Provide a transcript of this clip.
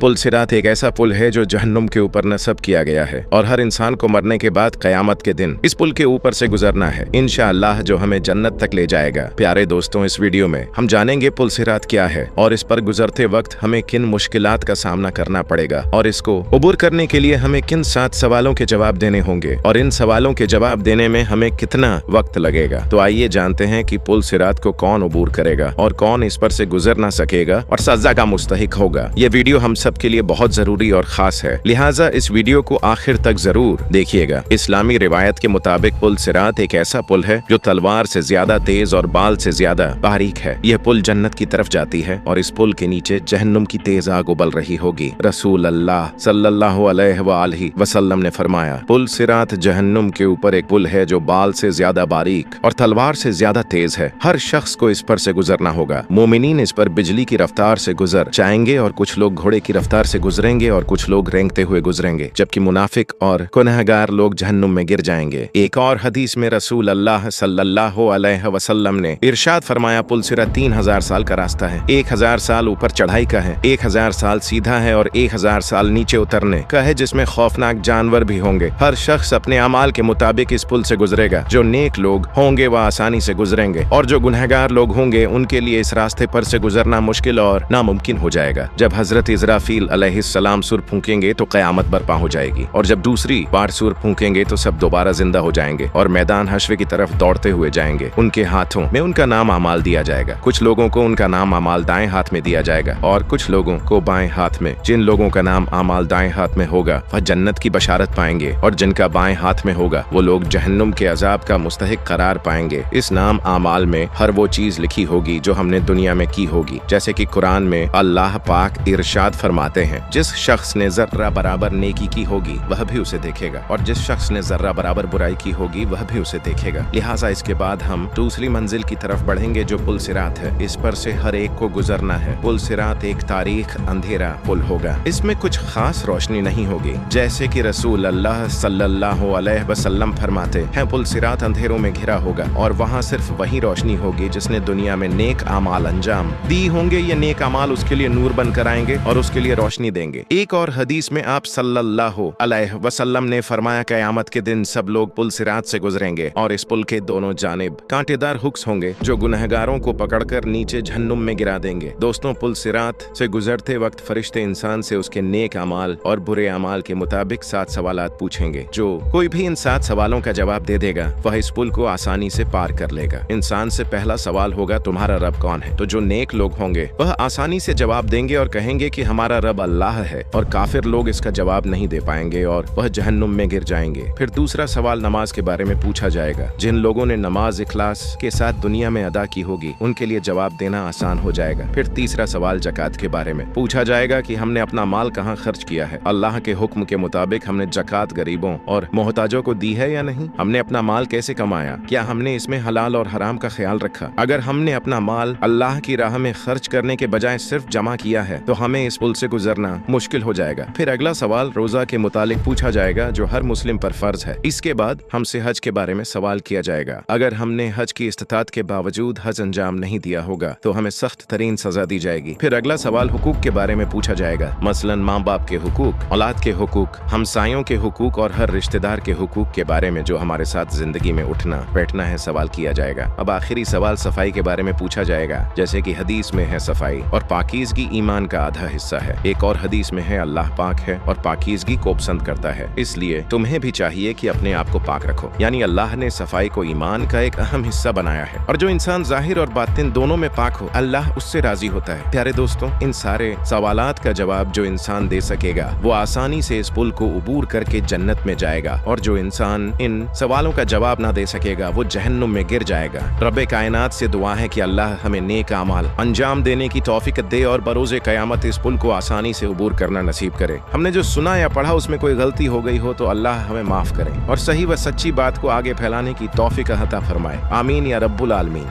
पुल सिरात एक ऐसा पुल है जो जहन्नुम के ऊपर नस्ब किया गया है और हर इंसान को मरने के बाद क़यामत के दिन इस पुल के ऊपर से गुजरना है इंशाअल्लाह, जो हमें जन्नत तक ले जाएगा। प्यारे दोस्तों, इस वीडियो में हम जानेंगे पुल सिरात क्या है और इस पर गुजरते वक्त हमें किन मुश्किलात का सामना करना पड़ेगा और इसको अबूर करने के लिए हमें किन 7 सवालों के जवाब देने होंगे और इन सवालों के जवाब देने में हमें कितना वक्त लगेगा। तो आइए जानते हैं कि पुल सिरात को कौन अबूर करेगा और कौन इस पर से गुजर ना सकेगा और सजा का मुस्तहिक होगा। ये वीडियो हम सब के लिए बहुत जरूरी और खास है, लिहाजा इस वीडियो को आखिर तक जरूर देखिएगा। इस्लामी रिवायत के मुताबिक पुल सिरात एक ऐसा पुल है जो तलवार से ज्यादा तेज और बाल से ज्यादा बारीक है। यह पुल जन्नत की तरफ जाती है और इस पुल के नीचे जहन्नुम की तेज आग उबल रही होगी। रसूल अल्लाह सल्लल्लाहु अलैहि वसल्लम ने फरमाया, पुल सिरात जहन्नुम के ऊपर एक पुल है जो बाल से ज्यादा बारीक और तलवार से ज्यादा तेज है। हर शख्स को इस पर से गुजरना होगा। मोमिनीन इस पर बिजली की रफ्तार से गुजर जाएंगे और कुछ लोग घोड़े की रफ्तार से गुजरेंगे और कुछ लोग रेंगते हुए गुजरेंगे, जबकि मुनाफिक और गुनहगार लोग जहन्नुम में गिर जाएंगे। एक और हदीस में रसूल अल्लाह सल्लल्लाहु अलैहि वसल्लम ने इरशाद फरमाया, पुल सिरात 3000 साल का रास्ता है। 1000 साल ऊपर चढ़ाई का है, 1000 साल सीधा है और 1000 साल नीचे उतरने का है, जिसमें खौफनाक जानवर भी होंगे। हर शख्स अपने अमाल के मुताबिक इस पुल से गुजरेगा। जो नेक लोग होंगे वह आसानी से गुजरेंगे और जो गुनहगार लोग होंगे उनके लिए इस रास्ते पर से गुजरना मुश्किल और नामुमकिन हो जाएगा। जब हजरत इजराफील अलैहिस्सलाम सुर फूंकेंगे तो क़यामत बर्पा हो जाएगी और जब दूसरी बार सुर फूंकेंगे तो सब दोबारा जिंदा हो जाएंगे और मैदान हश्र की तरफ दौड़ते हुए जाएंगे। उनके हाथों में उनका नाम अमाल दिया जाएगा। कुछ लोगों को उनका नाम अमाल दाएं हाथ में दिया जाएगा और कुछ लोगों को बाएं हाथ में। जिन लोगों का नाम अमाल दाएं हाथ में होगा वह जन्नत की बशारत पाएंगे और जिनका बाएं हाथ में होगा वो लोग जहन्नुम के अजाब का मुस्तहिक करार पाएंगे। इस नाम अमाल में हर वो चीज लिखी होगी जो हमने दुनिया में की होगी, जैसे कि कुरान में अल्लाह पाक इरशाद फरमाते हैं, जिस शख्स ने जर्रा बराबर नेकी की होगी वह भी उसे देखेगा और जिस शख्स ने जर्रा बराबर बुराई की होगी वह भी उसे देखेगा। लिहाजा इसके बाद हम दूसरी मंजिल की तरफ बढ़ेंगे जो पुल सिरात है। इस पर से हर एक को गुजरना है। पुल सिरात एक तारीख अंधेरा पुल होगा। इसमें कुछ खास रोशनी नहीं होगी, जैसे कि रसूल अल्लाह सल्लल्लाहु अलैहि वसल्लम फरमाते हैं, पुल सिरात अंधेरों में घिरा होगा और वहाँ सिर्फ वही रोशनी होगी जिसने दुनिया में नेक अमाल अंजाम दी होंगे। ये नेक अमाल उसके लिए नूर बनकर आएंगे और उसके लिए रोशनी देंगे। एक और हदीस में आप सल्लल्लाहु अलैहि वसल्लम ने फरमाया, क़यामत के दिन सब लोग पुल सिरात से गुजरेंगे और इस पुल के दोनों जानिब कांटेदार हुक्स होंगे जो गुनहगारों को पकड़कर नीचे जहन्नुम में गिरा देंगे। दोस्तों, पुल सिरात से गुजरते वक्त फरिश्ते इंसान से उसके नेक अमाल और बुरे अमाल के मुताबिक 7 सवालात पूछेंगे। जो कोई भी इन 7 सवालों का जवाब दे देगा वह इस पुल को आसानी से पार कर लेगा। इंसान से पहला सवाल होगा, तुम्हारा रब कौन है? तो जो नेक लोग होंगे वह आसानी से जवाब देंगे और कहेंगे कि हमारा रब अल्लाह है, और काफिर लोग इसका जवाब नहीं दे पाएंगे और वह जहन्नुम में गिर जाएंगे। फिर दूसरा सवाल नमाज के बारे में पूछा जाएगा। जिन लोगों ने नमाज इखलास के साथ दुनिया में अदा की होगी उनके लिए जवाब देना आसान हो जाएगा। फिर तीसरा सवाल जकात के बारे में पूछा जाएगा कि हमने अपना माल कहाँ खर्च किया है, अल्लाह के हुक्म के मुताबिक हमने जकात गरीबों और मोहताजों को दी है या नहीं, हमने अपना माल कैसे कमाया, क्या हमने इसमें हलाल और हराम का ख्याल रखा। अगर हमने अपना माल अल्लाह की राह में खर्च करने के बजाय सिर्फ जमा किया है तो हमें इस पुल से गुजरना मुश्किल हो जाएगा। फिर अगला सवाल रोजा के मुतालिक पूछा जाएगा जो हर मुस्लिम पर फर्ज है। इसके बाद हमसे हज के बारे में सवाल किया जाएगा। अगर हमने हज की इस्तिताअत के बावजूद हज अंजाम नहीं दिया होगा तो हमें सख्त तरीन सजा दी जाएगी। फिर अगला सवाल हुकूक के बारे में पूछा जाएगा, मसलन माँ बाप के हुकूक, औलाद के हुकूक, हमसायों के हुकूक और हर रिश्तेदार के हुकूक के बारे में जो हमारे साथ जिंदगी में उठना बैठना है सवाल किया जाएगा। अब आखिरी सवाल सफाई के बारे में पूछा जाएगा, जैसे कि हदीस में है सफाई और पाकीज़गी ईमान का आधा हिस्सा है। एक और हदीस में है अल्लाह पाक है और पाकीज़गी को पसंद करता है, इसलिए तुम्हें भी चाहिए कि अपने आप को पाक रखो। यानी अल्लाह ने सफाई को ईमान का एक अहम हिस्सा बनाया है और जो इंसान जाहिर और बातिन दोनों में पाक हो अल्लाह उससे राजी होता है। प्यारे दोस्तों, इन सारे सवालात का जवाब जो इंसान दे सकेगा वो आसानी से इस पुल को अबूर करके जन्नत में जाएगा और जो इंसान इन सवालों का जवाब ना दे सकेगा वो जहन्नुम में गिर जाएगा। रब्बे कायनात से दुआ है कि अल्लाह हमें नेक अमाल अंजाम देने की तौफीक दे और बरोज़े क़यामत इस पुल को आसानी से अबूर करना नसीब करे। हमने जो सुना या पढ़ा उसमें कोई गलती हो गई हो तो अल्लाह हमें माफ करे और सही व सच्ची बात को आगे फैलाने की तौफीक अता फरमाए। आमीन या रब्बुल आलमीन।